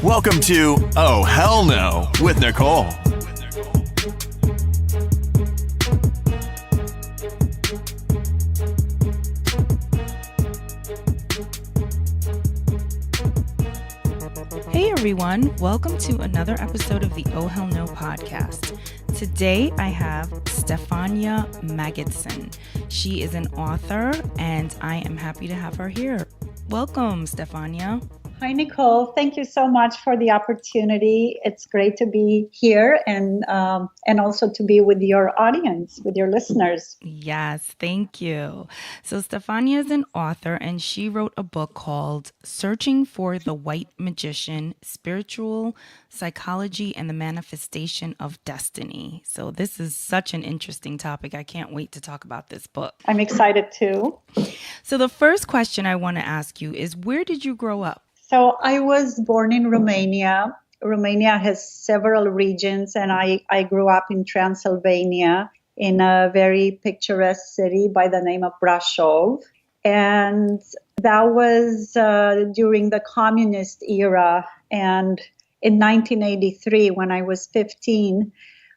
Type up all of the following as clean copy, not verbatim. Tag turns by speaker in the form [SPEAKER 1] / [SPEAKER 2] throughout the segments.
[SPEAKER 1] Welcome to Oh Hell No with Nicole.
[SPEAKER 2] Hey everyone, welcome to another episode of the Oh Hell No podcast. Today I have Stefania Magidson. She is an author and I am happy to have her here. Welcome, Stefania.
[SPEAKER 3] Hi, Nicole. Thank you so much for the opportunity. It's great to be here and also to be with your audience, with your listeners.
[SPEAKER 2] Yes, thank you. So Stefania is an author and she wrote a book called Searching for the White Magician, Spiritual Psychology and the Manifestation of Destiny. So this is such an interesting topic. I can't wait to talk about this book.
[SPEAKER 3] I'm excited too.
[SPEAKER 2] So the first question I want to ask you is, where did you grow up?
[SPEAKER 3] So I was born in Romania. Romania has several regions, and I grew up in Transylvania in a very picturesque city by the name of Brașov. And that was during the communist era. And in 1983, when I was 15,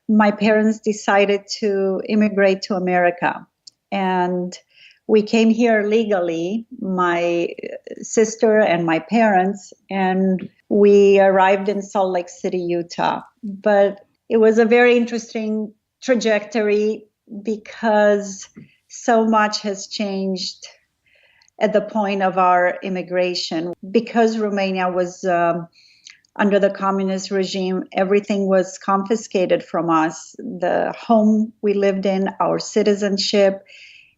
[SPEAKER 3] my parents decided to immigrate to America. And we came here legally, my sister and my parents, and we arrived in Salt Lake City, Utah. But it was a very interesting trajectory because so much has changed at the point of our immigration. Because Romania was under the communist regime, everything was confiscated from us. The home we lived in, our citizenship,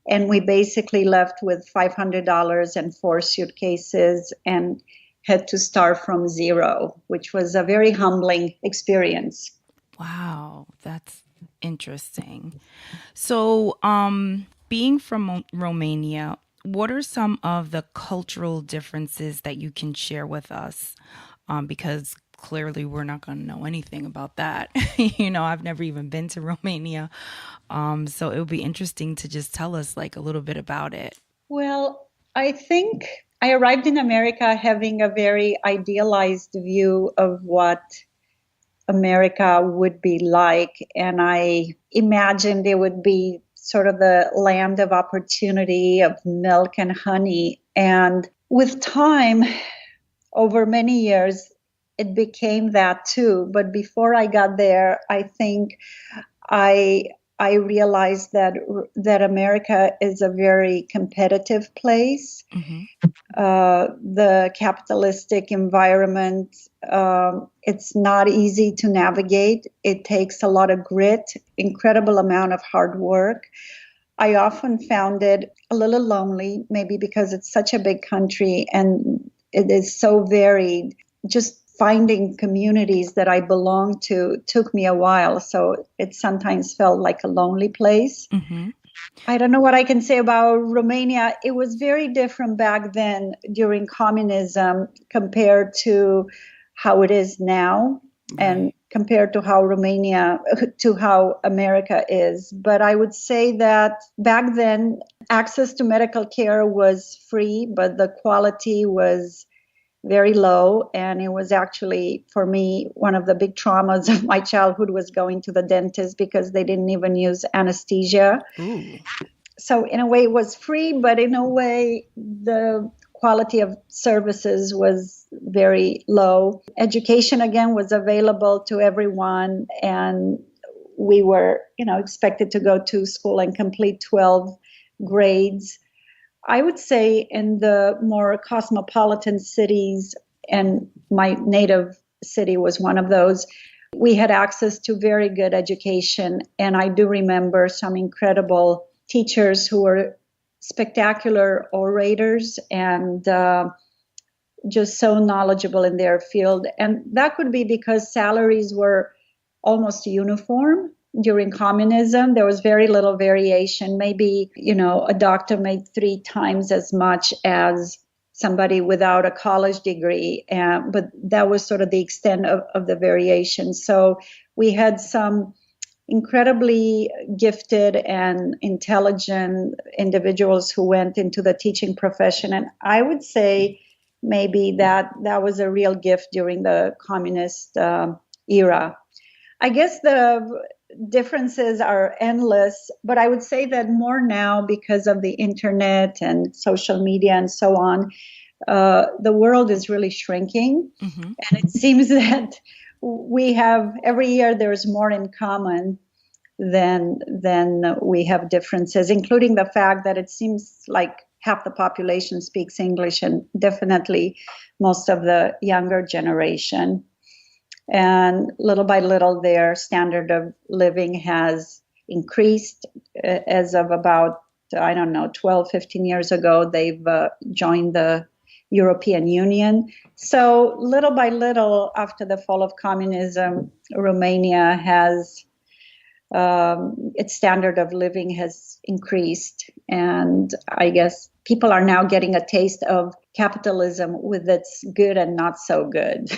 [SPEAKER 3] and we basically left with $500 and 4 suitcases and had to start from zero, which was a very humbling experience.
[SPEAKER 2] Wow, that's interesting. So, being from Romania, what are some of the cultural differences that you can share with us? Because clearly we're not going to know anything about that. I've never even been to Romania. So it would be interesting to just tell us like a little bit about it.
[SPEAKER 3] Well, I think I arrived in America having a very idealized view of what America would be like. And I imagined it would be sort of the land of opportunity, of milk and honey. And with time, over many years, it became that too. But before I got there, I think I realized that America is a very competitive place. Mm-hmm. The capitalistic environment, it's not easy to navigate. It takes a lot of grit, incredible amount of hard work. I often found it a little lonely, maybe because it's such a big country and it is so varied. Just finding communities that I belong to took me a while. So it sometimes felt like a lonely place. Mm-hmm. I don't know what I can say about Romania. It was very different back then during communism compared to how it is now. Right. And compared to how America is. But I would say that back then, access to medical care was free, but the quality was very low. And it was actually, for me, one of the big traumas of my childhood was going to the dentist because they didn't even use anesthesia. Ooh. So in a way, it was free, but in a way, the quality of services was very low. Education, again, was available to everyone. And we were, expected to go to school and complete 12 grades. I would say in the more cosmopolitan cities, and my native city was one of those, we had access to very good education. And I do remember some incredible teachers who were spectacular orators and just so knowledgeable in their field. And that could be because salaries were almost uniform. During communism, there was very little variation. Maybe, a doctor made 3 times as much as somebody without a college degree. But that was sort of the extent of the variation. So we had some incredibly gifted and intelligent individuals who went into the teaching profession. And I would say maybe that was a real gift during the communist era. I guess the differences are endless, but I would say that more now because of the internet and social media and so on, the world is really shrinking.
[SPEAKER 2] Mm-hmm.
[SPEAKER 3] And it seems that we have, every year there's more in common than we have differences, including the fact that it seems like half the population speaks English, and definitely most of the younger generation. And little by little, their standard of living has increased. As of about, 12, 15 years ago, they've joined the European Union. So little by little, after the fall of communism, Romania has, its standard of living has increased. And I guess people are now getting a taste of capitalism with its good and not so good.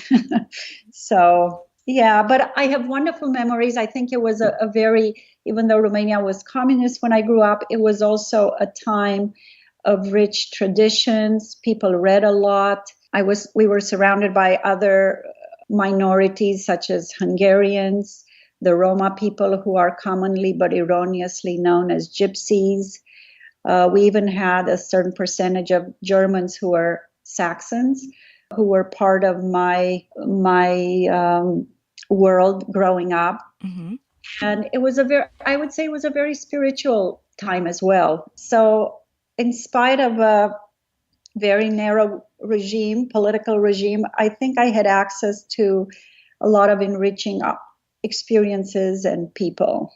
[SPEAKER 3] So, yeah, but I have wonderful memories. I think it was a very, even though Romania was communist when I grew up, it was also a time of rich traditions. People read a lot. We were surrounded by other minorities such as Hungarians, the Roma people, who are commonly but erroneously known as gypsies. We even had a certain percentage of Germans who were Saxons, who were part of my world growing up.
[SPEAKER 2] Mm-hmm.
[SPEAKER 3] And it was I would say it was a very spiritual time as well. So in spite of a very narrow political regime, I think I had access to a lot of enriching experiences and people.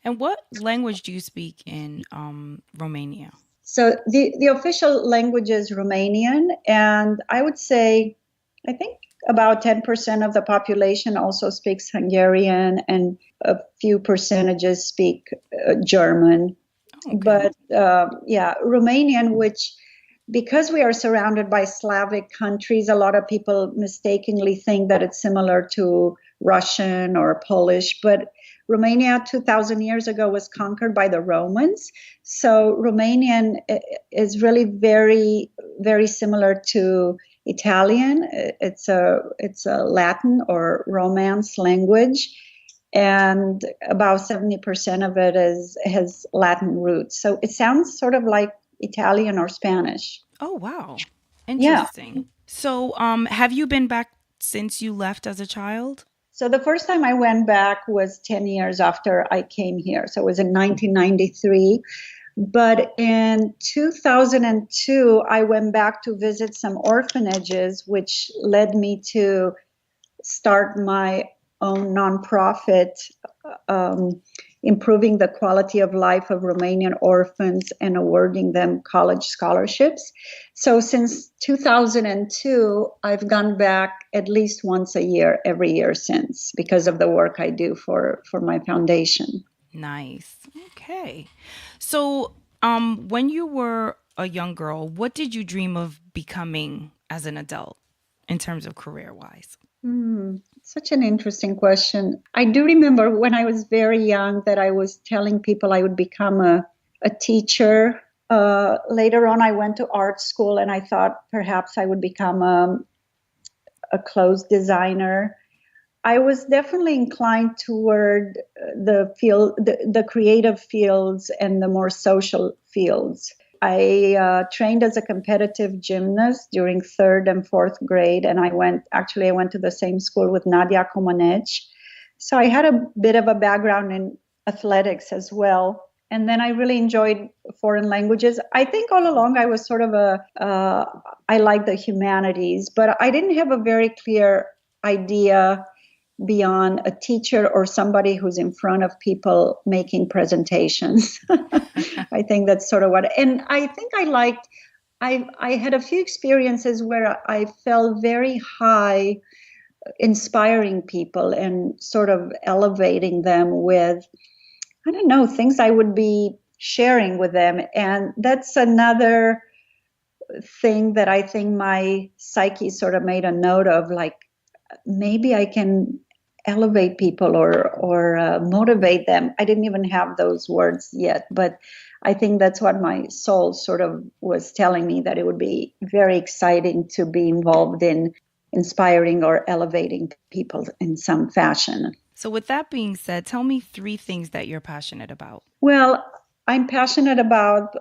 [SPEAKER 2] And what language do you speak in Romania?
[SPEAKER 3] So the official language is Romanian, and I would say, I think about 10% of the population also speaks Hungarian, and a few percentages speak German.
[SPEAKER 2] Okay.
[SPEAKER 3] But Romanian, which, because we are surrounded by Slavic countries, a lot of people mistakenly think that it's similar to Russian or Polish, but Romania 2,000 years ago was conquered by the Romans. So Romanian is really very, very similar to Italian. It's a Latin or Romance language, and about 70% of it has Latin roots. So it sounds sort of like Italian or Spanish.
[SPEAKER 2] Oh, wow. Interesting. Yeah. So have you been back since you left as a child?
[SPEAKER 3] So the first time I went back was 10 years after I came here. So it was in 1993. But in 2002, I went back to visit some orphanages, which led me to start my own nonprofit, improving the quality of life of Romanian orphans and awarding them college scholarships. So since 2002, I've gone back at least once a year, every year since, because of the work I do for my foundation.
[SPEAKER 2] Nice. Okay. So when you were a young girl, what did you dream of becoming as an adult in terms of career-wise?
[SPEAKER 3] Such an interesting question. I do remember when I was very young that I was telling people I would become a teacher. Later on, I went to art school and I thought perhaps I would become a clothes designer. I was definitely inclined toward the creative fields and the more social fields. I trained as a competitive gymnast during 3rd and 4th grade, and I went to the same school with Nadia Comaneci. So I had a bit of a background in athletics as well. And then I really enjoyed foreign languages. I think all along I was sort of I like the humanities, but I didn't have a very clear idea beyond a teacher or somebody who's in front of people making presentations. I think that's sort of and I think I had a few experiences where I felt very high, inspiring people and sort of elevating them with, I don't know, things I would be sharing with them. And that's another thing that I think my psyche sort of made a note of, like, maybe I can elevate people or motivate them. I didn't even have those words yet, but I think that's what my soul sort of was telling me, that it would be very exciting to be involved in inspiring or elevating people in some fashion.
[SPEAKER 2] So, with that being said, tell me 3 things that you're passionate about.
[SPEAKER 3] Well, I'm passionate about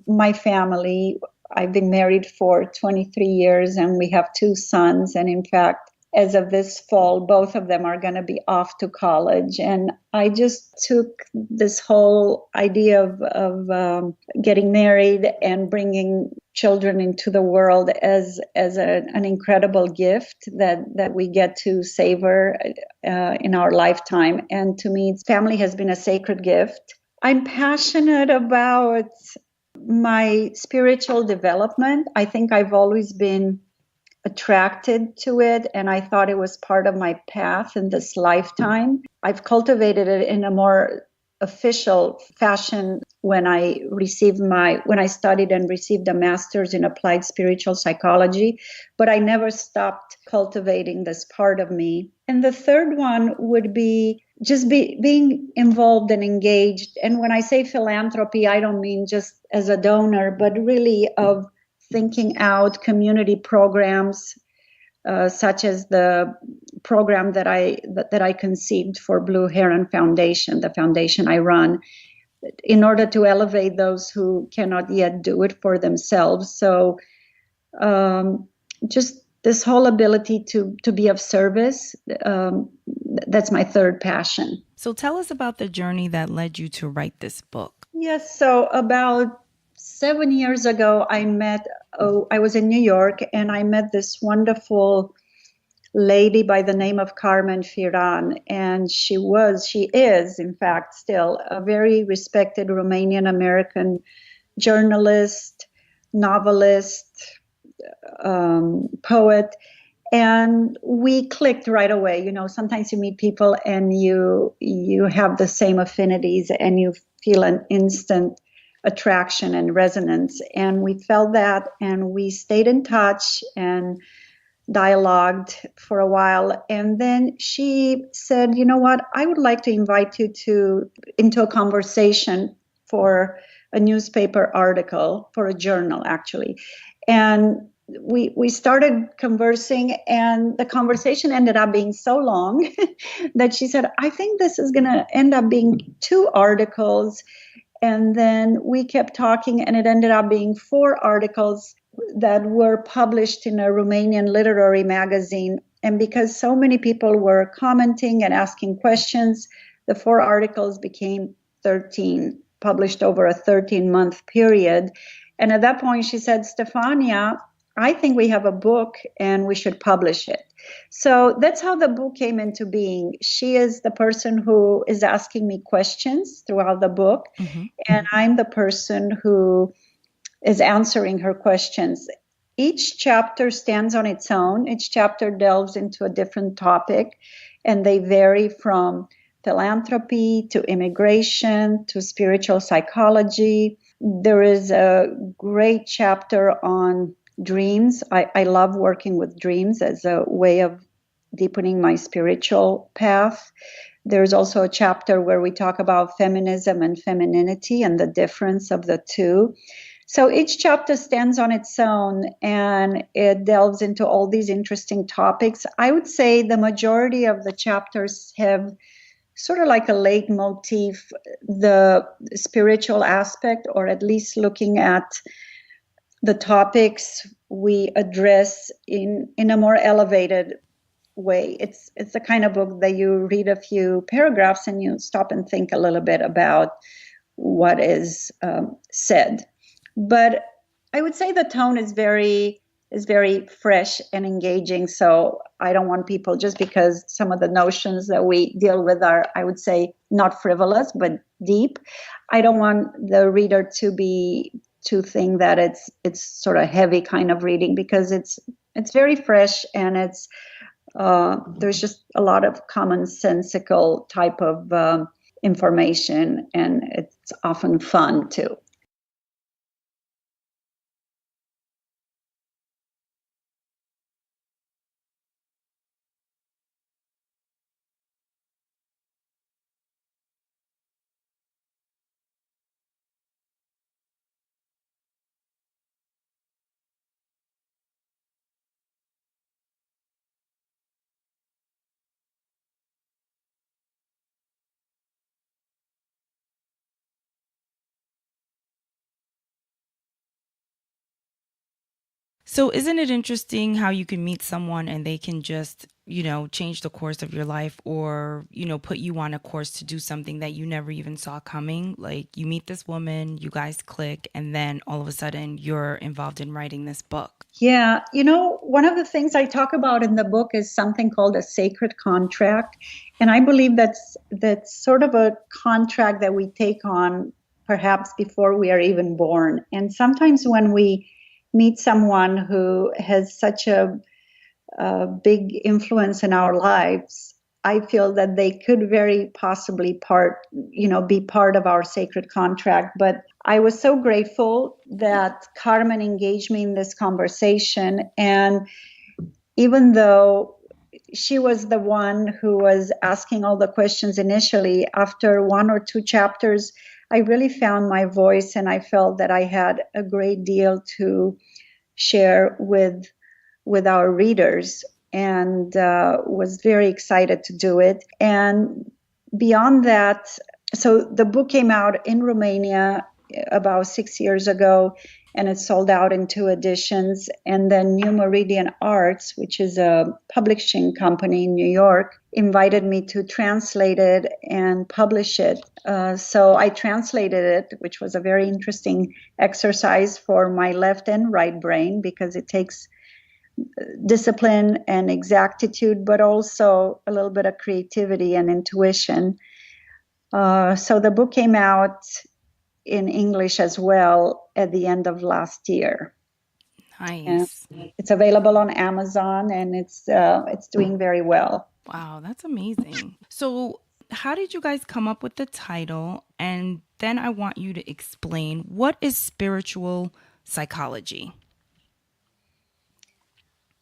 [SPEAKER 3] my family. I've been married for 23 years and we have 2 sons. And in fact, as of this fall, both of them are going to be off to college. And I just took this whole idea of getting married and bringing children into the world as an incredible gift that we get to savor in our lifetime. And to me, family has been a sacred gift. I'm passionate about my spiritual development. I think I've always been attracted to it, and I thought it was part of my path in this lifetime. I've cultivated it in a more official fashion when I studied and received a master's in applied spiritual psychology, but I never stopped cultivating this part of me. And the third one would be just being involved and engaged. And when I say philanthropy, I don't mean just as a donor, but really of thinking out community programs, such as the program that I conceived for Blue Heron Foundation, the foundation I run, in order to elevate those who cannot yet do it for themselves. So just this whole ability to be of service, that's my third passion.
[SPEAKER 2] So, tell us about the journey that led you to write this book.
[SPEAKER 3] Yes, so about 7 years ago, I was in New York and I met this wonderful lady by the name of Carmen Firan. And she is, in fact, still a very respected Romanian American journalist, novelist, poet. And we clicked right away. You know, sometimes you meet people and you have the same affinities and you feel an instant attraction and resonance. And we felt that, and we stayed in touch and dialogued for a while. And then she said, you know what, I would like to invite you into a conversation for a newspaper article, for a journal actually. And we started conversing, and the conversation ended up being so long that she said, I think this is going to end up being 2 articles. And then we kept talking, and it ended up being 4 articles that were published in a Romanian literary magazine. And because so many people were commenting and asking questions, the 4 articles became 13, published over a 13-month period. And at that point, she said, Stefania, I think we have a book and we should publish it. So that's how the book came into being. She is the person who is asking me questions throughout the book, and I'm the person who is answering her questions. Each chapter stands on its own. Each chapter delves into a different topic, and they vary from philanthropy to immigration to spiritual psychology. There is a great chapter on dreams. I love working with dreams as a way of deepening my spiritual path. There's also a chapter where we talk about feminism and femininity and the difference of the two. So each chapter stands on its own, and it delves into all these interesting topics. I would say the majority of the chapters have sort of like a leitmotif, the spiritual aspect, or at least looking at the topics we address in a more elevated way. It's the kind of book that you read a few paragraphs and you stop and think a little bit about what is said. But I would say the tone is very fresh and engaging. So I don't want people, just because some of the notions that we deal with are, I would say, not frivolous but deep, I don't want the reader to think that it's sort of heavy kind of reading, because it's very fresh, and it's there's just a lot of commonsensical type of information, and it's often fun too.
[SPEAKER 2] So isn't it interesting how you can meet someone and they can just, change the course of your life or, put you on a course to do something that you never even saw coming? Like you meet this woman, you guys click, and then all of a sudden you're involved in writing this book.
[SPEAKER 3] Yeah, one of the things I talk about in the book is something called a sacred contract. And I believe that's sort of a contract that we take on perhaps before we are even born. And sometimes when we meet someone who has such a big influence in our lives, I feel that they could very possibly be part of our sacred contract. But I was so grateful that Carmen engaged me in this conversation. And even though she was the one who was asking all the questions initially, after one or two chapters, I really found my voice and I felt that I had a great deal to share with our readers, and was very excited to do it. And beyond that, so the book came out in Romania about 6 years ago, and it sold out in 2 editions. And then New Meridian Arts, which is a publishing company in New York, invited me to translate it and publish it. So I translated it, which was a very interesting exercise for my left and right brain, because it takes discipline and exactitude, but also a little bit of creativity and intuition. So the book came out in English as well at the end of last year.
[SPEAKER 2] Nice.
[SPEAKER 3] And it's available on Amazon, and it's doing very well.
[SPEAKER 2] Wow, that's amazing. So how did you guys come up with the title? And then I want you to explain, what is spiritual psychology?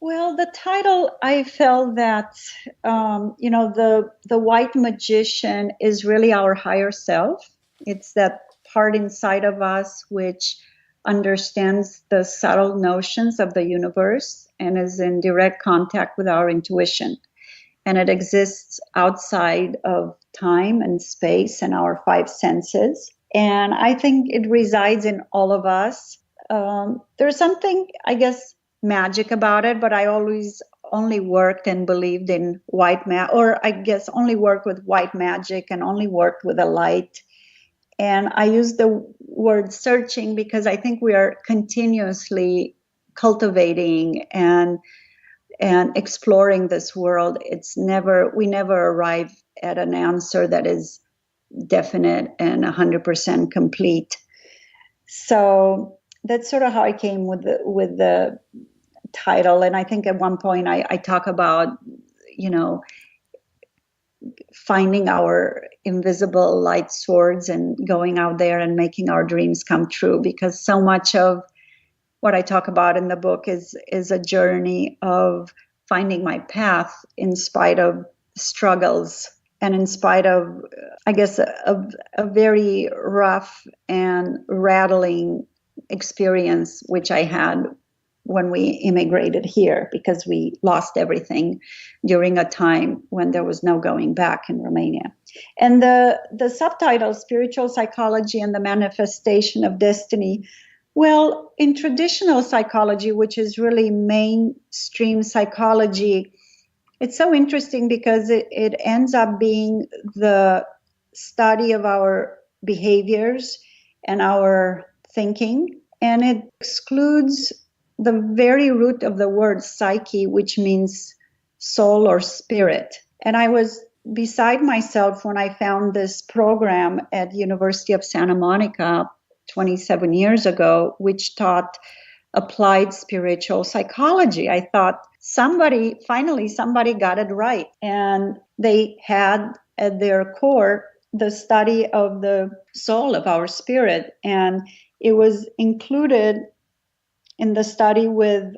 [SPEAKER 3] Well, the title, I felt that, the white magician is really our higher self. It's that part inside of us which understands the subtle notions of the universe and is in direct contact with our intuition. And it exists outside of time and space and our 5 senses. And I think it resides in all of us. There's something, I guess, magic about it, but I always only worked and believed in only worked with white magic and only worked with the light. And I use the word searching because I think we are continuously cultivating and exploring this world. We never arrive at an answer that is definite and 100% complete. So that's sort of how I came with the title. And I think at one point I talk about, finding our invisible light swords and going out there and making our dreams come true, because so much of what I talk about in the book is a journey of finding my path in spite of struggles and in spite of, I guess, a very rough and rattling experience, which I had when we immigrated here, because we lost everything during a time when there was no going back in Romania. And the subtitle, Spiritual Psychology and the Manifestation of Destiny, well, in traditional psychology, which is really mainstream psychology, it's so interesting because it ends up being the study of our behaviors and our thinking, and it excludes the very root of the word psyche, which means soul or spirit. And I was beside myself when I found this program at University of Santa Monica 27 years ago, which taught applied spiritual psychology. I thought finally somebody got it right. And they had at their core the study of the soul, of our spirit. And it was included in the study with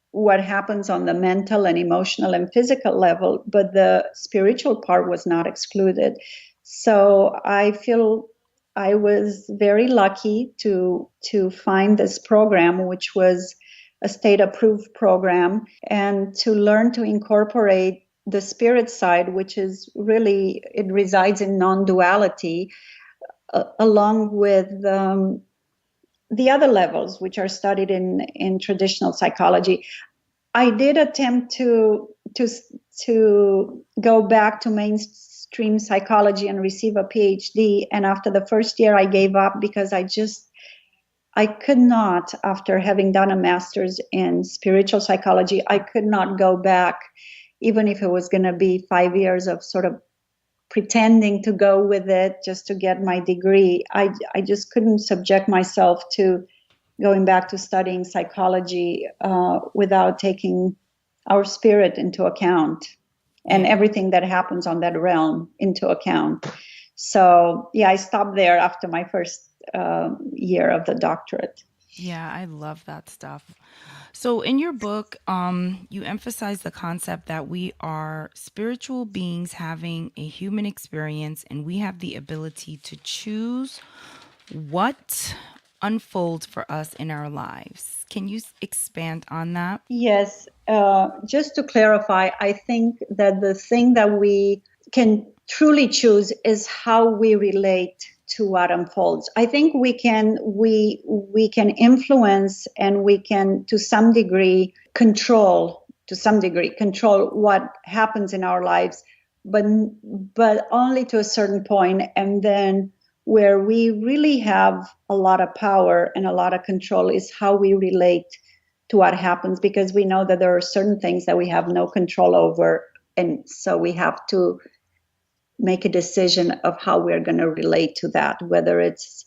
[SPEAKER 3] what happens on the mental and emotional and physical level, but the spiritual part was not excluded. So I feel I was very lucky to find this program, which was a state-approved program, and to learn to incorporate the spirit side, which is really, it resides in non-duality, along with the other levels, which are studied in traditional psychology. I did attempt to go back to mainstream psychology and receive a PhD. And after the first year, I gave up because I could not, after having done a master's in spiritual psychology, I could not go back, even if it was going to be 5 years of sort of pretending to go with it just to get my degree. I just couldn't subject myself to going back to studying psychology without taking our spirit into account and everything that happens on that realm into account. So, yeah, I stopped there after my first year of the doctorate.
[SPEAKER 2] Yeah, I love that stuff. So in your book, you emphasize the concept that we are spiritual beings having a human experience, and we have the ability to choose what unfolds for us in our lives. Can you expand on that?
[SPEAKER 3] Yes. Just to clarify, I think that the thing that we can truly choose is how we relate to what unfolds. I think we can influence, and we can to some degree control what happens in our lives, but only to a certain point. And then where we really have a lot of power and a lot of control is how we relate to what happens, because we know that there are certain things that we have no control over, and so we have to make a decision of how we're going to relate to that, whether it's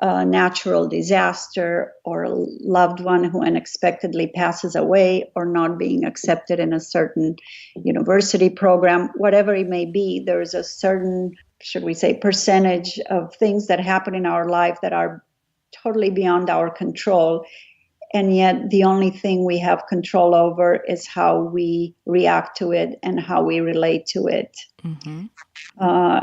[SPEAKER 3] a natural disaster or a loved one who unexpectedly passes away, or not being accepted in a certain university program, whatever it may be. There's a certain, should we say, percentage of things that happen in our life that are totally beyond our control. And yet the only thing we have control over is how we react to it and how we relate to it.
[SPEAKER 2] Mm-hmm.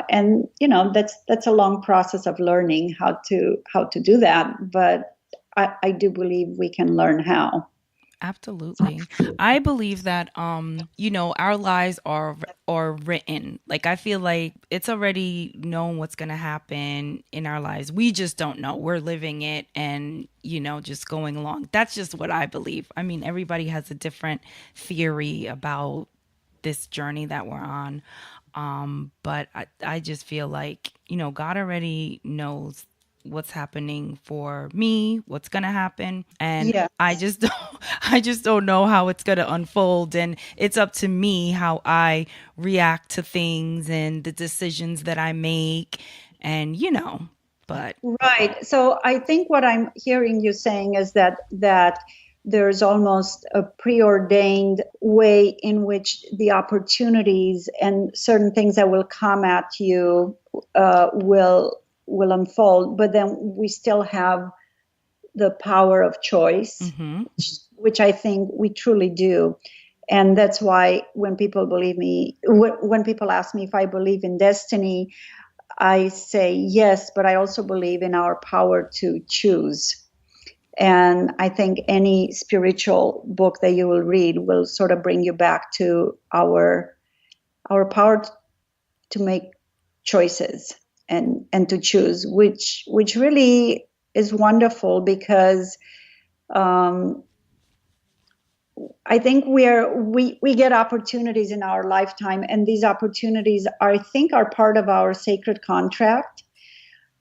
[SPEAKER 3] And that's a long process of learning how to do that. But I do believe we can learn how.
[SPEAKER 2] Absolutely. I believe that our lives are written. Like, I feel like it's already known what's going to happen in our lives. We just don't know. We're living it and just going along. That's just what I believe. I mean, everybody has a different theory about this journey that we're on. But I just feel like, God already knows what's happening for me, what's gonna happen, and
[SPEAKER 3] Yeah.
[SPEAKER 2] I just don't know how it's gonna unfold, and it's up to me how I react to things and the decisions that I make, and but
[SPEAKER 3] Right. So I think what I'm hearing you saying is that there's almost a preordained way in which the opportunities and certain things that will come at you will unfold, but then we still have the power of choice,
[SPEAKER 2] mm-hmm.
[SPEAKER 3] which I think we truly do. And that's why when people when people ask me if I believe in destiny, I say yes, but I also believe in our power to choose. And I think any spiritual book that you will read will sort of bring you back to our power to make choices and to choose, which really is wonderful, because I think we get opportunities in our lifetime, and these opportunities I think are part of our sacred contract.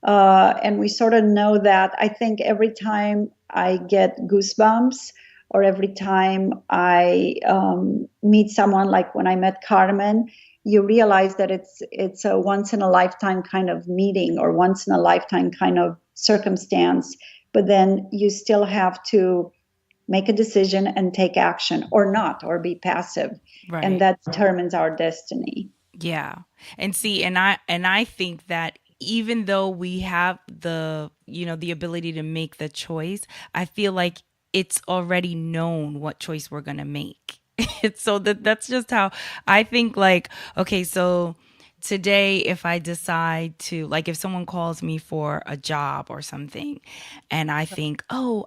[SPEAKER 3] And we sort of know that. I think every time I get goosebumps, or every time I meet someone, like when I met Carmen, you realize that it's a once in a lifetime kind of meeting, or once in a lifetime kind of circumstance. But then you still have to make a decision and take action, or not, or be passive.
[SPEAKER 2] Right.
[SPEAKER 3] And that determines our destiny.
[SPEAKER 2] Yeah. And see, and I think that even though we have the ability to make the choice, I feel like it's already known what choice we're going to make. So that's just how I think. Like, okay, so today, if I decide to, like, if someone calls me for a job or something, and I think, oh,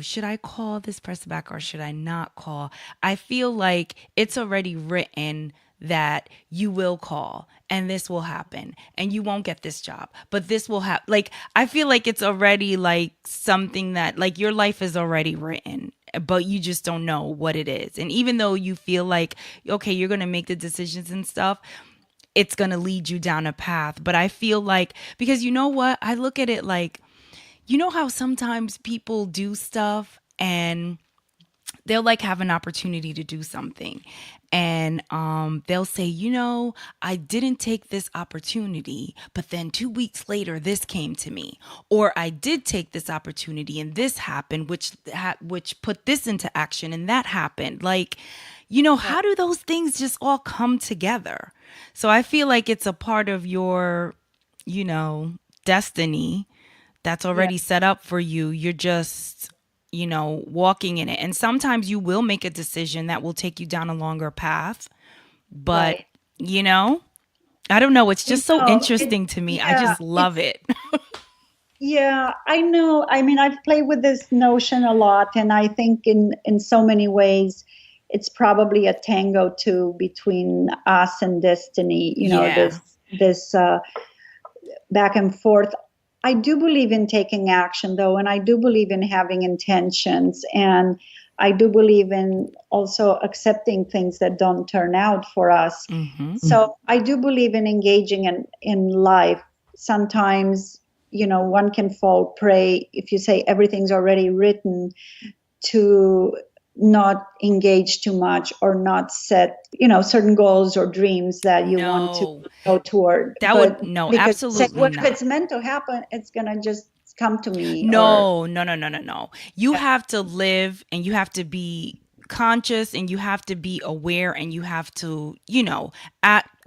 [SPEAKER 2] should I call this person back or should I not call? I feel like it's already written that you will call and this will happen and you won't get this job, but this will happen. Like, I feel like it's already like something that, like, your life is already written, but you just don't know what it is. And even though you feel like, okay, you're going to make the decisions and stuff, it's going to lead you down a path. But I feel like, because you know what? I look at it like, you know how sometimes people do stuff and they'll like have an opportunity to do something and they'll say, I didn't take this opportunity, but then 2 weeks later this came to me, or I did take this opportunity and this happened, which put this into action and that happened. Like, how do those things just all come together? So I feel like it's a part of your, destiny that's
[SPEAKER 3] Yeah.
[SPEAKER 2] already set up for you. You're just, walking in it. And sometimes you will make a decision that will take you down a longer path. But,
[SPEAKER 3] Right.
[SPEAKER 2] I don't know. It's
[SPEAKER 3] You
[SPEAKER 2] just so
[SPEAKER 3] know,
[SPEAKER 2] interesting to me. I
[SPEAKER 3] yeah,
[SPEAKER 2] just love it.
[SPEAKER 3] yeah, I know. I mean, I've played with this notion a lot, and I think in so many ways, it's probably a tango too between us and destiny.
[SPEAKER 2] Yeah.
[SPEAKER 3] This back and forth. I do believe in taking action, though, and I do believe in having intentions, and I do believe in also accepting things that don't turn out for us.
[SPEAKER 2] Mm-hmm.
[SPEAKER 3] So I do believe in engaging in life. Sometimes, one can fall prey if you say everything's already written, to not engage too much or not set, certain goals or dreams that you want to
[SPEAKER 2] No,
[SPEAKER 3] go toward.
[SPEAKER 2] that would,
[SPEAKER 3] But
[SPEAKER 2] no,
[SPEAKER 3] because say,
[SPEAKER 2] absolutely
[SPEAKER 3] what if
[SPEAKER 2] not.
[SPEAKER 3] it's meant to happen, it's gonna just come to me or
[SPEAKER 2] No, no, no, no, no, no. You
[SPEAKER 3] yeah,
[SPEAKER 2] have to live and you have to be conscious and you have to be aware and you have to,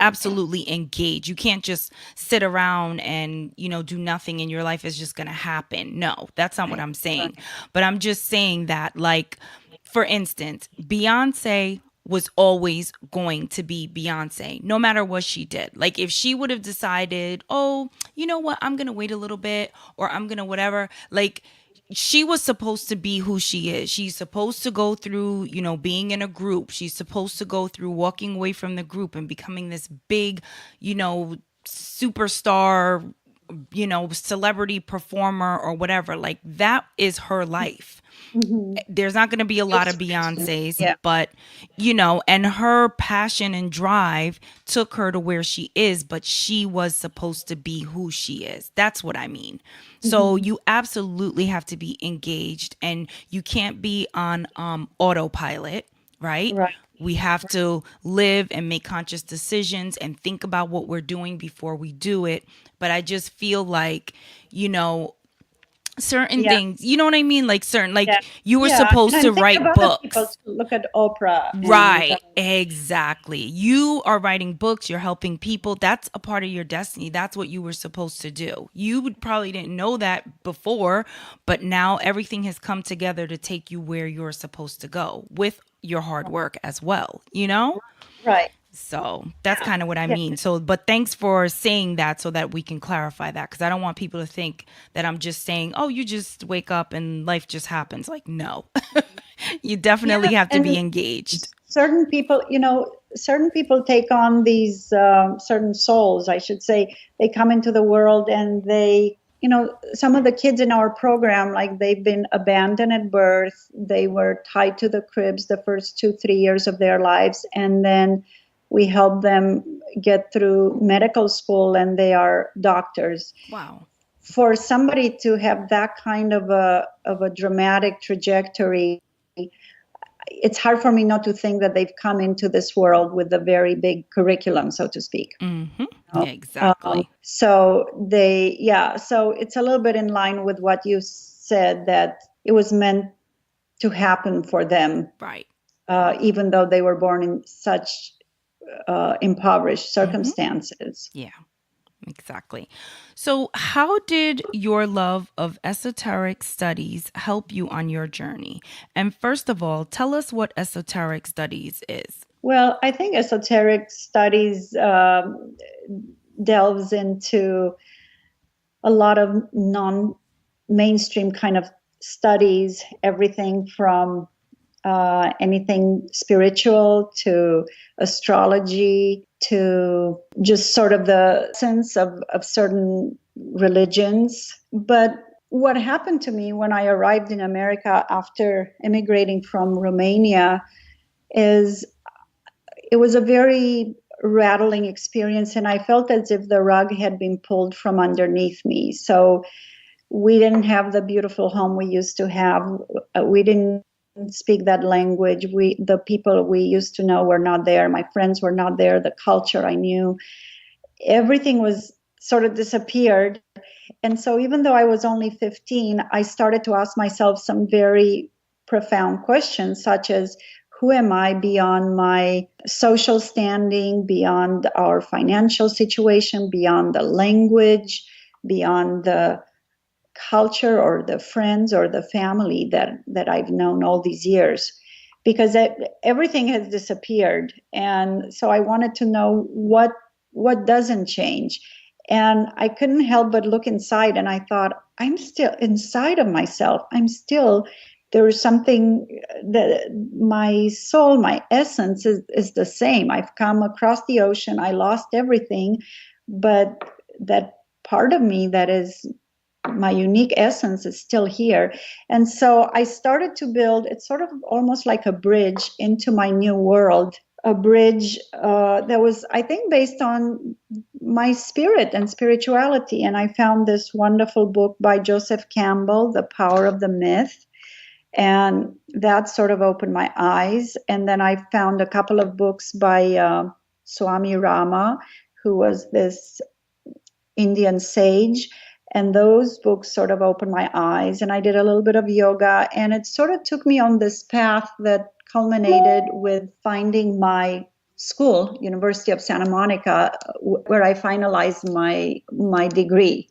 [SPEAKER 2] absolutely engage. You can't just sit around and, do nothing and your life is just going to happen. No, that's not what I'm saying. But I'm just saying that, like, for instance, Beyonce was always going to be Beyonce, no matter what she did. Like, if she would have decided, oh, you know what, I'm going to wait a little bit or I'm going to whatever, like, she was supposed to be who she is. She's supposed to go through, being in a group. She's supposed to go through walking away from the group and becoming this big, superstar, celebrity performer or whatever. Like, that is her life.
[SPEAKER 3] mhm.
[SPEAKER 2] There's not going to be a lot of
[SPEAKER 3] Inspiration.
[SPEAKER 2] Beyoncé's,
[SPEAKER 3] Yeah.
[SPEAKER 2] but, and her passion and drive took her to where she is, but she was supposed to be who she is. That's what I mean. So
[SPEAKER 3] Mhm.
[SPEAKER 2] you absolutely have to be engaged and you can't be on autopilot, right?
[SPEAKER 3] Right.
[SPEAKER 2] We have to live and make conscious decisions and think about what we're doing before we do it. But I just feel like, certain
[SPEAKER 3] Yeah.
[SPEAKER 2] things, you know what I mean? Like,
[SPEAKER 3] Yeah.
[SPEAKER 2] you were
[SPEAKER 3] Yeah.
[SPEAKER 2] supposed to
[SPEAKER 3] And think of
[SPEAKER 2] write
[SPEAKER 3] other people.
[SPEAKER 2] books.
[SPEAKER 3] Look at Oprah and
[SPEAKER 2] Right, exactly. You are writing books, you're helping people. That's a part of your destiny. That's what you were supposed to do. Probably didn't know that before, but now everything has come together to take you where you're supposed to go with your hard work as well, you know?
[SPEAKER 3] right.
[SPEAKER 2] So that's
[SPEAKER 3] Yeah.
[SPEAKER 2] kind of what I
[SPEAKER 3] Yeah.
[SPEAKER 2] mean. So, but thanks for saying that so that we can clarify that, because I don't want people to think that I'm just saying, oh, you just wake up and life just happens. Like, no, you
[SPEAKER 3] Yeah.
[SPEAKER 2] definitely have to be
[SPEAKER 3] And
[SPEAKER 2] engaged.
[SPEAKER 3] certain people take on these certain souls, I should say. They come into the world and some of the kids in our program, like, they've been abandoned at birth. They were tied to the cribs the first 2-3 years of their lives. And then we help them get through medical school and they are doctors.
[SPEAKER 2] Wow.
[SPEAKER 3] For somebody to have that kind of a dramatic trajectory, it's hard for me not to think that they've come into this world with a very big curriculum, so to speak.
[SPEAKER 2] Mm-hmm.
[SPEAKER 3] know?
[SPEAKER 2] Exactly.
[SPEAKER 3] So it's a little bit in line with what you said, that it was meant to happen for them,
[SPEAKER 2] Right.
[SPEAKER 3] even though they were born in such impoverished circumstances.
[SPEAKER 2] Yeah. Exactly. So, how did your love of esoteric studies help you on your journey? And first of all, tell us what esoteric studies is.
[SPEAKER 3] Well, I think esoteric studies delves into a lot of non-mainstream kind of studies, everything from anything spiritual to astrology to just sort of the sense of certain religions. But what happened to me when I arrived in America after immigrating from Romania is it was a very rattling experience, and I felt as if the rug had been pulled from underneath me. So we didn't have the beautiful home we used to have. We didn't speak that language. The people we used to know were not there. My friends were not there. The culture I knew, everything was sort of disappeared. And so even though I was only 15, I started to ask myself some very profound questions, such as, who am I beyond my social standing, beyond our financial situation, beyond the language, beyond the culture or the friends or the family that I've known all these years? Because everything has disappeared. And so I wanted to know what doesn't change. And I couldn't help but look inside, and I thought, I'm still inside of myself. There is something that my soul, my essence is the same. I've come across the ocean. I lost everything, but that part of me that is my unique essence is still here. And so I started to build, it's sort of almost like a bridge into my new world, a bridge that was, I think, based on my spirit and spirituality. And I found this wonderful book by Joseph Campbell, The Power of the Myth. And that sort of opened my eyes. And then I found a couple of books by Swami Rama, who was this Indian sage. And those books sort of opened my eyes. And I did a little bit of yoga. And it sort of took me on this path that culminated with finding my school, University of Santa Monica, where I finalized my degree.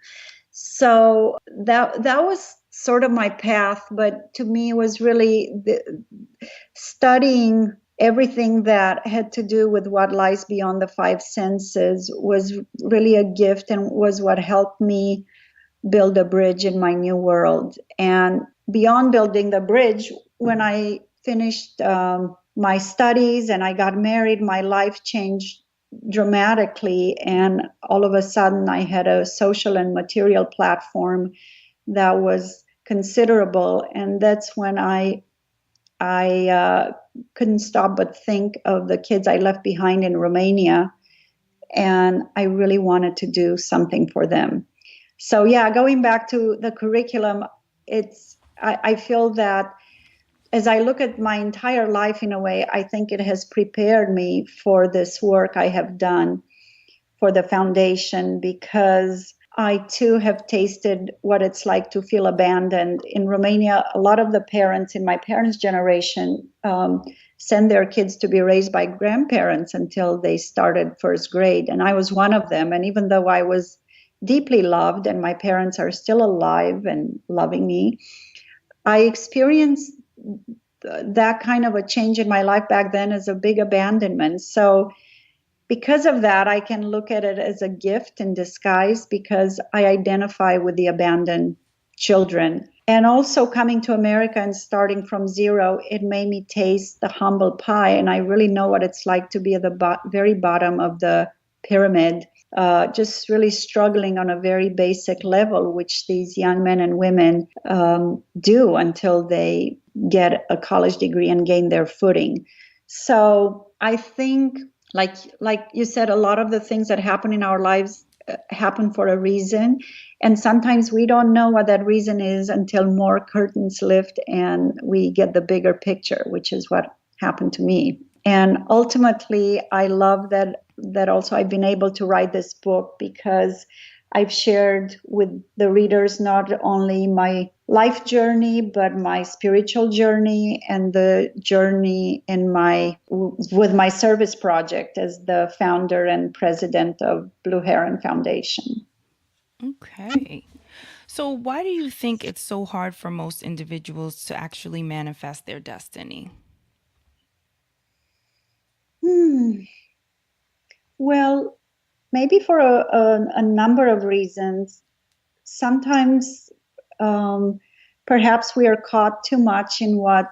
[SPEAKER 3] So that was sort of my path, but to me it was really studying everything that had to do with what lies beyond the five senses was really a gift, and was what helped me build a bridge in my new world. And beyond building the bridge, when I finished my studies and I got married, my life changed dramatically. And all of a sudden I had a social and material platform that was considerable. And that's when I couldn't stop but think of the kids I left behind in Romania. And I really wanted to do something for them. So yeah, going back to the curriculum, I feel that as I look at my entire life in a way, I think it has prepared me for this work I have done for the foundation, because I too have tasted what it's like to feel abandoned. In Romania, a lot of the parents in my parents' generation send their kids to be raised by grandparents until they started first grade. And I was one of them. And even though I was deeply loved and my parents are still alive and loving me, I experienced that kind of a change in my life back then as a big abandonment. So because of that, I can look at it as a gift in disguise, because I identify with the abandoned children. And also coming to America and starting from zero, it made me taste the humble pie. And I really know what it's like to be at the very bottom of the pyramid, just really struggling on a very basic level, which these young men and women do until they get a college degree and gain their footing. So I think, like you said, a lot of the things that happen in our lives happen for a reason. And sometimes we don't know what that reason is until more curtains lift and we get the bigger picture, which is what happened to me. And ultimately, I love that also I've been able to write this book, because I've shared with the readers not only my life journey, but my spiritual journey and the journey with my service project as the founder and president of Blue Heron Foundation.
[SPEAKER 2] Okay. So why do you think it's so hard for most individuals to actually manifest their destiny?
[SPEAKER 3] Well, maybe for a number of reasons. Sometimes perhaps we are caught too much in what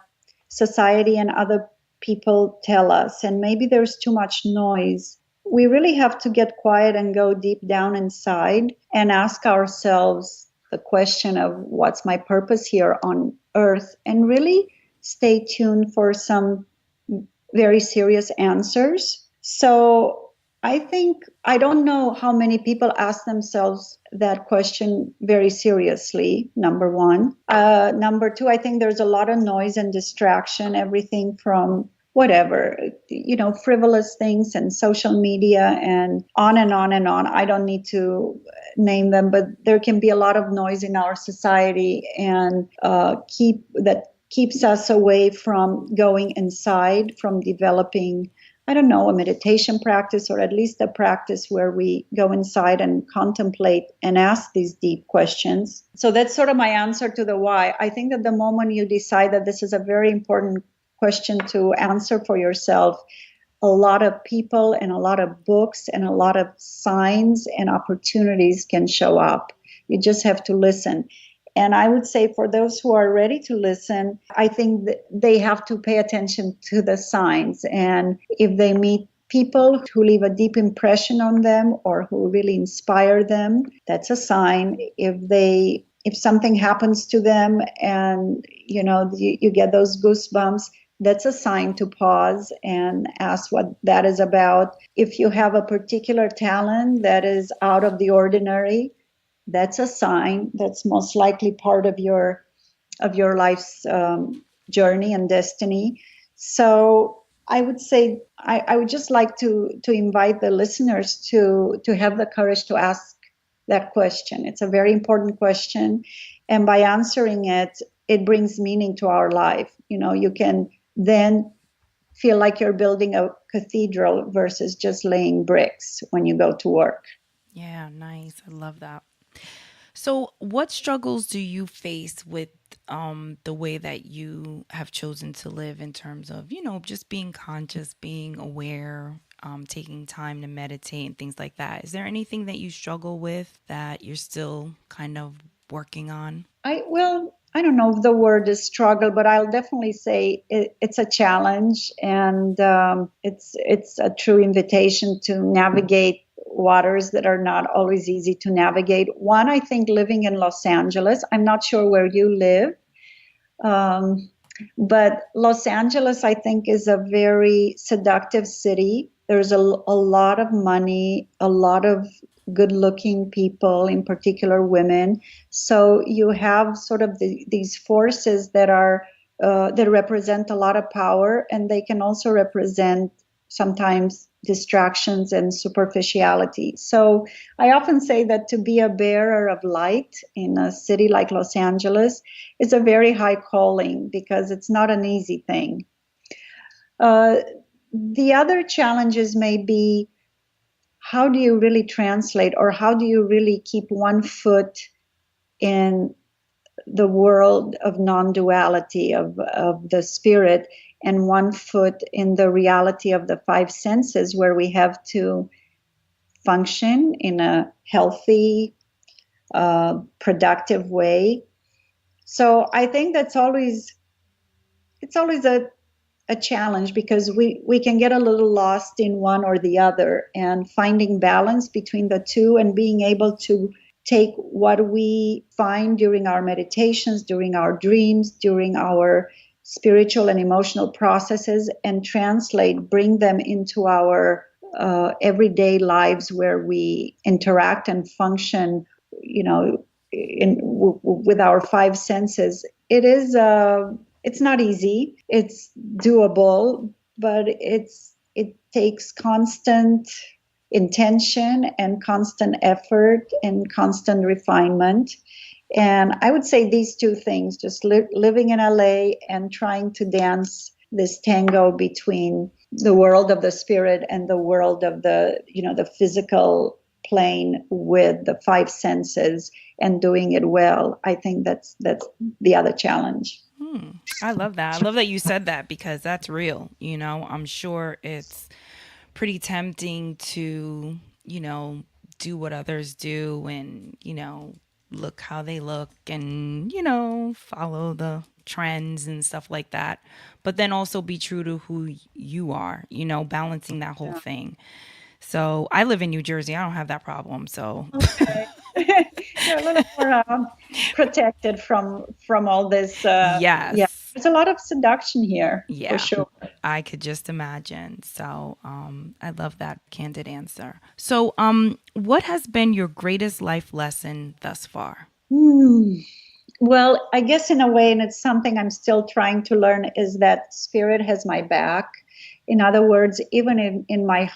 [SPEAKER 3] society and other people tell us, and maybe there's too much noise. We really have to get quiet and go deep down inside and ask ourselves the question of what's my purpose here on earth, and really stay tuned for some very serious answers. So I think, I don't know how many people ask themselves that question very seriously, number one. Number two, I think there's a lot of noise and distraction, everything from whatever, frivolous things and social media and on and on and on. I don't need to name them, but there can be a lot of noise in our society and keeps us away from going inside, from developing, I don't know, a meditation practice, or at least a practice where we go inside and contemplate and ask these deep questions. So that's sort of my answer to the why. I think that the moment you decide that this is a very important question to answer for yourself, a lot of people and a lot of books and a lot of signs and opportunities can show up. You just have to listen. And I would say for those who are ready to listen, I think that they have to pay attention to the signs. And if they meet people who leave a deep impression on them or who really inspire them, that's a sign. If something happens to them and you get those goosebumps, that's a sign to pause and ask what that is about. If you have a particular talent that is out of the ordinary, that's a sign. That's most likely part of your life's journey and destiny. So I would say I would just like to invite the listeners to have the courage to ask that question. It's a very important question, and by answering it, it brings meaning to our life. You can then feel like you're building a cathedral versus just laying bricks when you go to work.
[SPEAKER 2] Yeah, nice. I love that. So, what struggles do you face with the way that you have chosen to live in terms of, just being conscious, being aware, taking time to meditate and things like that? Is there anything that you struggle with that you're still kind of working on?
[SPEAKER 3] I don't know if the word is struggle, but I'll definitely say it's a challenge, and it's a true invitation to navigate waters that are not always easy to navigate. One, I think living in Los Angeles, I'm not sure where you live, but Los Angeles, I think, is a very seductive city. There's a lot of money, a lot of good-looking people, in particular women. So you have sort of these forces that represent a lot of power, and they can also represent sometimes distractions and superficiality. So I often say that to be a bearer of light in a city like Los Angeles is a very high calling, because it's not an easy thing. The other challenges may be, how do you really translate, or how do you really keep one foot in the world of non-duality of the spirit, and one foot in the reality of the five senses, where we have to function in a healthy, productive way. So I think it's always a challenge, because we can get a little lost in one or the other, and finding balance between the two and being able to take what we find during our meditations, during our dreams, during our spiritual and emotional processes, and bring them into our everyday lives, where we interact and function, with our five senses. It's not easy. It's doable, but it takes constant intention and constant effort and constant refinement. And I would say these two things, just living in LA and trying to dance this tango between the world of the spirit and the world of the physical plane with the five senses, and doing it well. I think that's the other challenge.
[SPEAKER 2] I love that. I love that you said that, because that's real. I'm sure it's pretty tempting to, do what others do and, look how they look and, follow the trends and stuff like that. But then also be true to who you are, balancing that whole
[SPEAKER 3] Yeah.
[SPEAKER 2] thing. So I live in New Jersey. I don't have that problem. So
[SPEAKER 3] Okay. You're a little more protected from all this. Yeah,
[SPEAKER 2] yes.
[SPEAKER 3] there's a lot of seduction here for
[SPEAKER 2] Yeah.
[SPEAKER 3] sure.
[SPEAKER 2] I could just imagine. So, I love that candid answer. So, what has been your greatest life lesson thus far?
[SPEAKER 3] Hmm. Well, I guess in a way, and it's something I'm still trying to learn, is that spirit has my back. In other words, even in my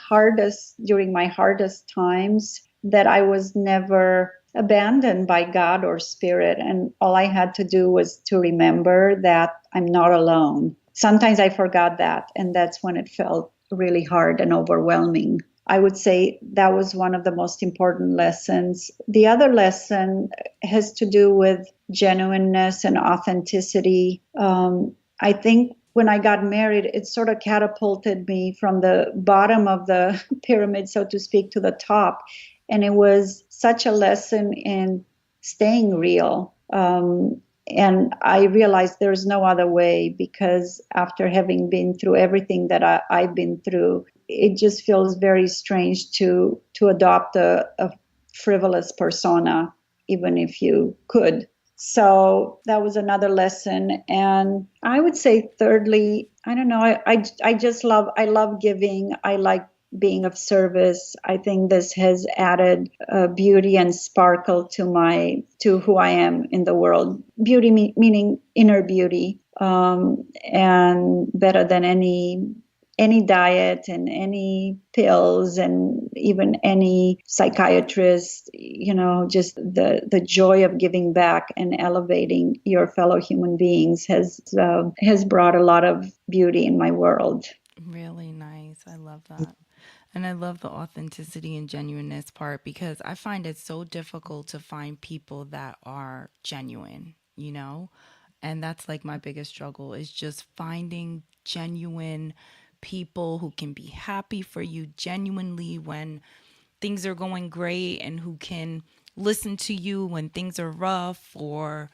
[SPEAKER 3] during my hardest times, that I was never abandoned by God or spirit. And all I had to do was to remember that I'm not alone. Sometimes I forgot that, and that's when it felt really hard and overwhelming. I would say that was one of the most important lessons. The other lesson has to do with genuineness and authenticity. I think when I got married, it sort of catapulted me from the bottom of the pyramid, so to speak, to the top. And it was such a lesson in staying real. And I realized there's no other way, because after having been through everything that I've been through, it just feels very strange to adopt a frivolous persona, even if you could. So that was another lesson. And I would say thirdly, I don't know, I just I love giving. I like being of service. I think this has added beauty and sparkle to who I am in the world. Beauty meaning inner beauty, and better than any diet and any pills and even any psychiatrist. Just the joy of giving back and elevating your fellow human beings has brought a lot of beauty in my world.
[SPEAKER 2] Really nice. I love that. And I love the authenticity and genuineness part because I find it so difficult to find people that are genuine, And that's like my biggest struggle is just finding genuine people who can be happy for you genuinely when things are going great and who can listen to you when things are rough, or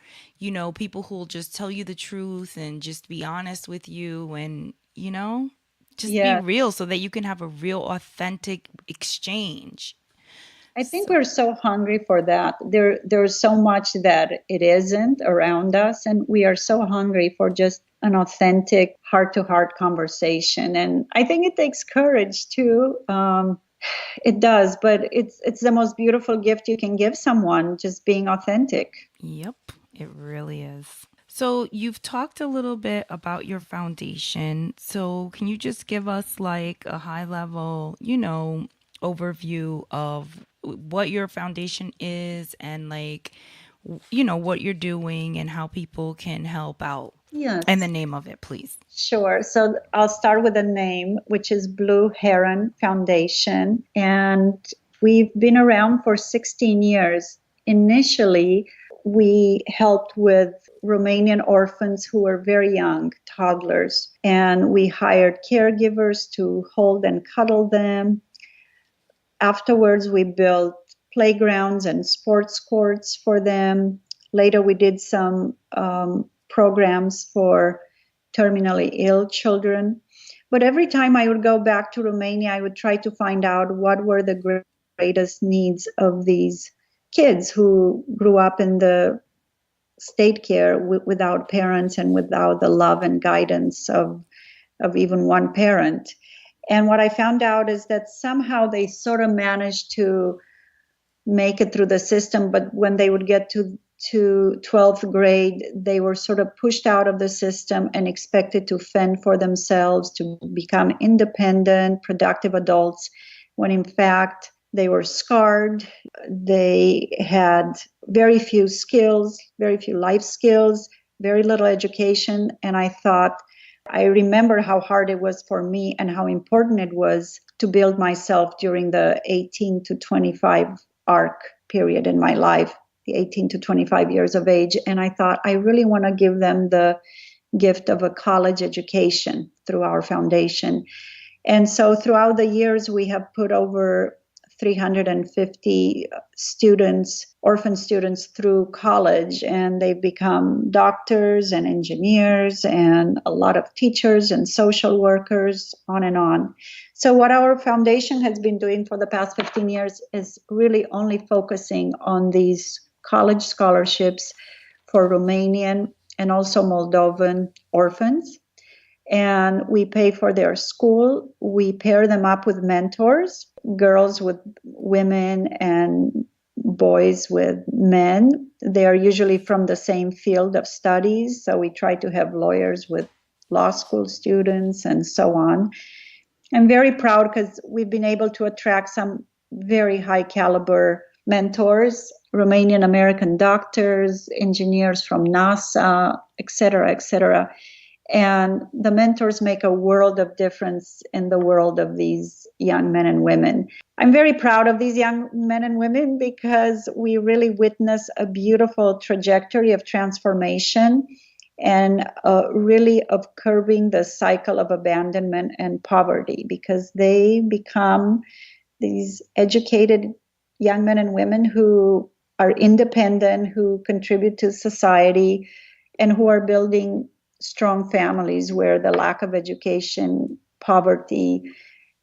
[SPEAKER 2] people who will just tell you the truth and just be honest with you and just be
[SPEAKER 3] Yeah.
[SPEAKER 2] real so that you can have a real authentic exchange.
[SPEAKER 3] I think
[SPEAKER 2] So
[SPEAKER 3] we're so hungry for that. There's so much that it isn't around us, and we are so hungry for just an authentic heart-to-heart conversation. And I think it takes courage too. It does, but it's the most beautiful gift you can give someone, just being authentic.
[SPEAKER 2] yep, it really is. So you've talked a little bit about your foundation. So can you just give us like a high level, overview of what your foundation is and like, what you're doing and how people can help out? And the
[SPEAKER 3] Yes.
[SPEAKER 2] name of it, please.
[SPEAKER 3] Sure. So I'll start with the name, which is Blue Heron Foundation. And we've been around for 16 years. Initially, we helped with Romanian orphans who were very young, toddlers, and we hired caregivers to hold and cuddle them. Afterwards, we built playgrounds and sports courts for them. Later, we did some programs for terminally ill children. But every time I would go back to Romania, I would try to find out what were the greatest needs of these kids who grew up in the state care without parents and without the love and guidance of even one parent. And what I found out is that somehow they sort of managed to make it through the system, but when they would get to 12th grade, they were sort of pushed out of the system and expected to fend for themselves, to become independent, productive adults, when in fact they were scarred. They had very few skills, very few life skills, very little education. And I remember how hard it was for me and how important it was to build myself during the 18 to 25 arc period in my life, the 18 to 25 years of age. And I thought, I really want to give them the gift of a college education through our foundation. And so throughout the years, we have put over 350 students, orphan students, through college, and they've become doctors and engineers and a lot of teachers and social workers, on and on. So what our foundation has been doing for the past 15 years is really only focusing on these college scholarships for Romanian and also Moldovan orphans. And we pay for their school. We pair them up with mentors, girls with women and boys with men. They are usually from the same field of studies. So we try to have lawyers with law school students and so on. I'm very proud because we've been able to attract some very high caliber mentors, Romanian American doctors, engineers from NASA, et cetera, et cetera. And the mentors make a world of difference in the world of these young men and women. I'm very proud of these young men and women because we really witness a beautiful trajectory of transformation and really of curbing the cycle of abandonment and poverty, because they become these educated young men and women who are independent, who contribute to society, and who are building strong families where the lack of education, poverty,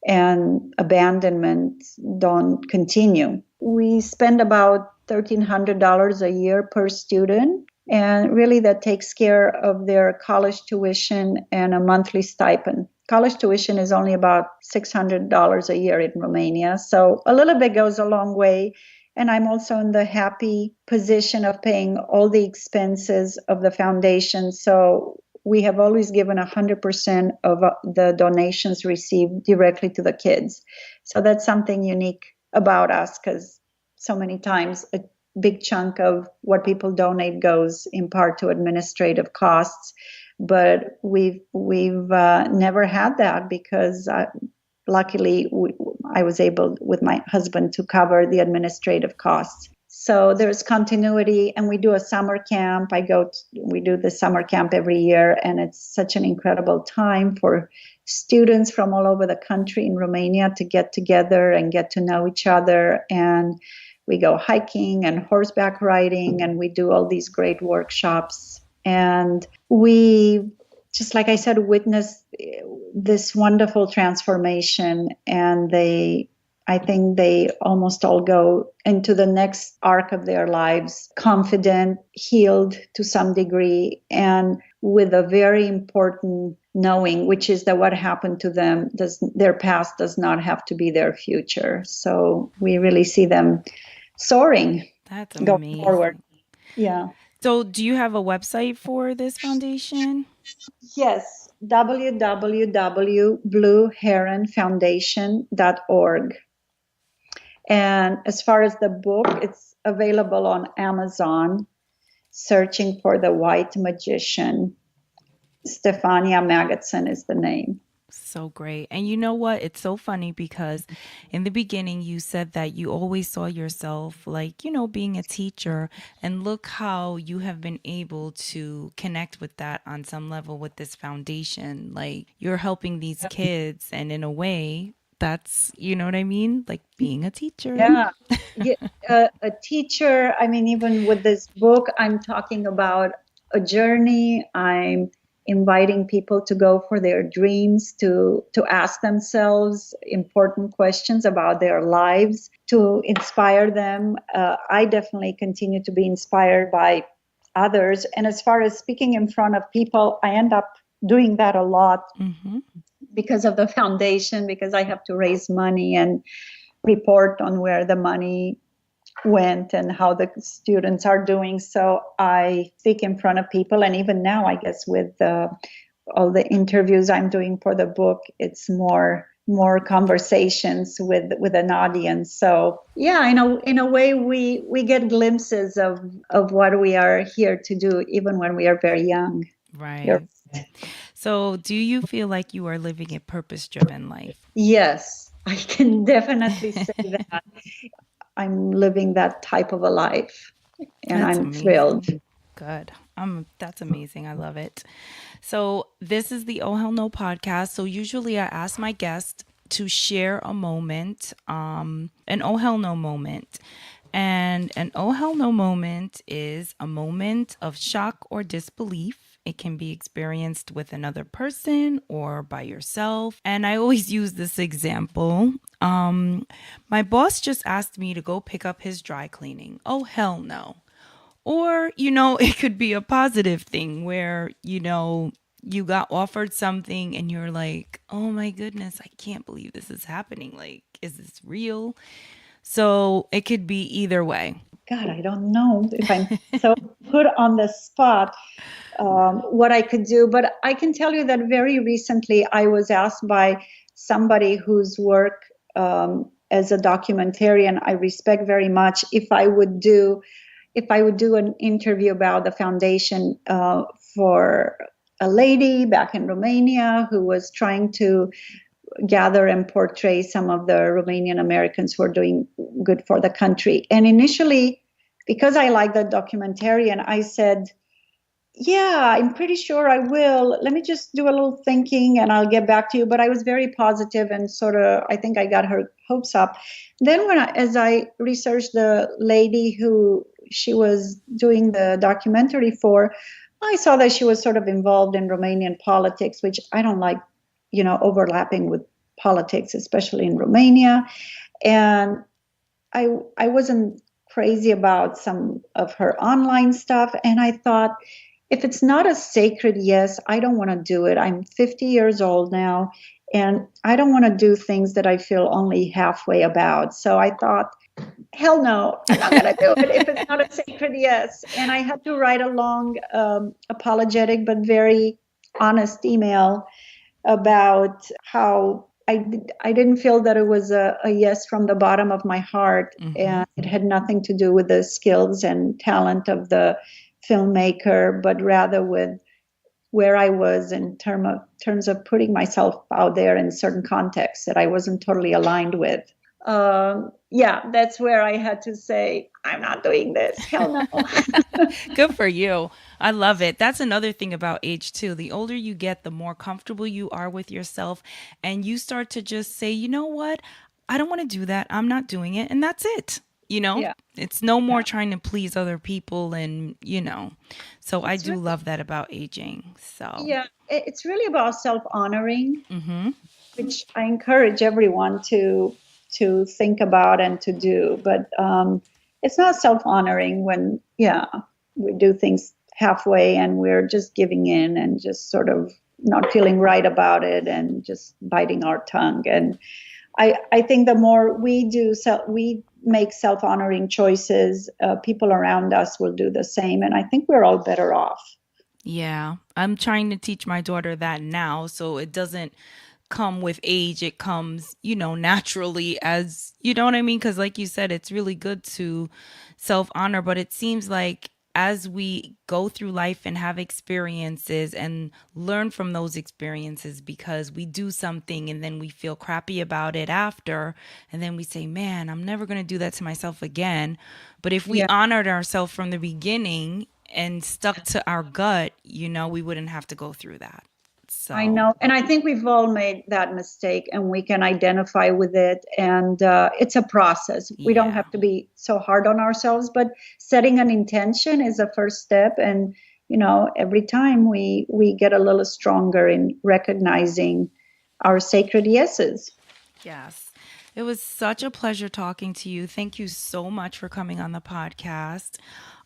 [SPEAKER 3] and abandonment don't continue. We spend about $1,300 a year per student, and really that takes care of their college tuition and a monthly stipend. College tuition is only about $600 a year in Romania, so a little bit goes a long way. And I'm also in the happy position of paying all the expenses of the foundation. So we have always given 100% of the donations received directly to the kids. So that's something unique about us, because so many times a big chunk of what people donate goes in part to administrative costs. But we've never had that because luckily I was able with my husband to cover the administrative costs. So there's continuity, and we do a summer camp. We do the summer camp every year, and it's such an incredible time for students from all over the country in Romania to get together and get to know each other. And we go hiking and horseback riding, and we do all these great workshops. And we, just like I said, witness this wonderful transformation, and I think they almost all go into the next arc of their lives confident, healed to some degree, and with a very important knowing, which is that what happened to them, their past does not have to be their future. So we really see them soaring.
[SPEAKER 2] That's
[SPEAKER 3] going
[SPEAKER 2] amazing.
[SPEAKER 3] forward. Yeah.
[SPEAKER 2] So do you have a website for this foundation?
[SPEAKER 3] Yes, www.blueheronfoundation.org. And as far as the book, it's available on Amazon, searching for The White Magician. Stefania Magidson is the name.
[SPEAKER 2] So great. And you know what? It's so funny because in the beginning you said that you always saw yourself like, being a teacher, and look how you have been able to connect with that on some level with this foundation. Like, you're helping these kids, and in a way that's, you know what I mean? Like being a teacher.
[SPEAKER 3] Yeah. A teacher. I mean, even with this book, I'm talking about a journey. I'm inviting people to go for their dreams, to ask themselves important questions about their lives, to inspire them. I definitely continue to be inspired by others. And as far as speaking in front of people, I end up doing that a lot because of the foundation, because I have to raise money and report on where the money went and how the students are doing. So I speak in front of people, and even now, I guess with all the interviews I'm doing for the book, it's more conversations with an audience. So yeah, in a way, we get glimpses of what we are here to do, even when we are very young.
[SPEAKER 2] Right. So do you feel like you are living a purpose-driven life?
[SPEAKER 3] Yes, I can definitely say that. I'm living that type of a life, and
[SPEAKER 2] That's
[SPEAKER 3] I'm
[SPEAKER 2] amazing.
[SPEAKER 3] thrilled.
[SPEAKER 2] Good. That's amazing. I love it. So this is the Oh Hell No podcast. So usually I ask my guests to share a moment, an Oh Hell No moment. And an Oh Hell No moment is a moment of shock or disbelief. It can be experienced with another person or by yourself. And I always use this example. My boss just asked me to go pick up his dry cleaning. Oh, hell no. Or, it could be a positive thing where, you got offered something and you're like, oh my goodness, I can't believe this is happening. Like, is this real? So it could be either way.
[SPEAKER 3] God, I don't know if I'm so put on the spot what I could do. But I can tell you that very recently I was asked by somebody whose work as a documentarian I respect very much if I would do an interview about the foundation for a lady back in Romania who was trying to gather and portray some of the Romanian Americans who are doing good for the country. And initially, because I like the documentarian, I said, yeah, I'm pretty sure I will. Let me just do a little thinking and I'll get back to you. But I was very positive and sort of, I think I got her hopes up. Then as I researched the lady who she was doing the documentary for, I saw that she was sort of involved in Romanian politics, which I don't like, overlapping with politics, especially in Romania. And I wasn't crazy about some of her online stuff. And I thought, if it's not a sacred yes, I don't want to do it. I'm 50 years old now, and I don't want to do things that I feel only halfway about. So I thought, hell no, I'm not going to do it if it's not a sacred yes. And I had to write a long, apologetic but very honest email about how I didn't feel that it was a yes from the bottom of my heart. Mm-hmm. And it had nothing to do with the skills and talent of the filmmaker, but rather with where I was in terms of putting myself out there in certain contexts that I wasn't totally aligned with. That's where I had to say, I'm not doing this. Hell no.
[SPEAKER 2] Good for you. I love it. That's another thing about age too. The older you get, the more comfortable you are with yourself. And you start to just say, you know what? I don't want to do that. I'm not doing it. And that's it. It's no more trying to please other people. And, so I do love that about aging. So
[SPEAKER 3] yeah, it's really about self-honoring, mm-hmm. which I encourage everyone to think about and to do. But it's not self-honoring when, we do things halfway and we're just giving in and just sort of not feeling right about it and just biting our tongue. And I think the more we make self-honoring choices, people around us will do the same. And I think we're all better off.
[SPEAKER 2] Yeah, I'm trying to teach my daughter that now. So it doesn't come with age. It comes, naturally as, you know what I mean? Because like you said, it's really good to self-honor. But it seems like as we go through life and have experiences and learn from those experiences, because we do something and then we feel crappy about it after, and then we say, man, I'm never going to do that to myself again. But if we honored ourselves from the beginning and stuck to our gut, we wouldn't have to go through that. So.
[SPEAKER 3] I know. And I think we've all made that mistake and we can identify with it. And it's a process. We don't have to be so hard on ourselves, but setting an intention is a first step. And, every time we get a little stronger in recognizing our sacred yeses.
[SPEAKER 2] Yes. It was such a pleasure talking to you. Thank you so much for coming on the podcast.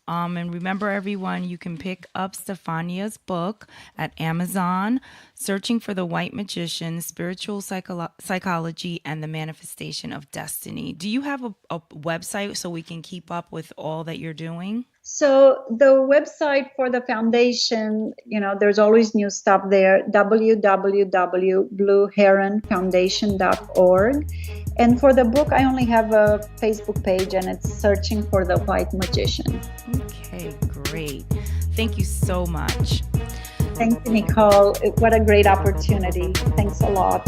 [SPEAKER 2] And remember, everyone, you can pick up Stefania's book at Amazon, Searching for the White Magician, Spiritual Psychology and the Manifestation of Destiny. Do you have a website so we can keep up with all that you're doing?
[SPEAKER 3] So the website for the foundation, there's always new stuff there, www.blueheronfoundation.org. And for the book, I only have a Facebook page, and it's Searching for the White Magician.
[SPEAKER 2] Okay, great. Thank you so much.
[SPEAKER 3] Thank you, Nicole. What a great opportunity. Thanks a lot.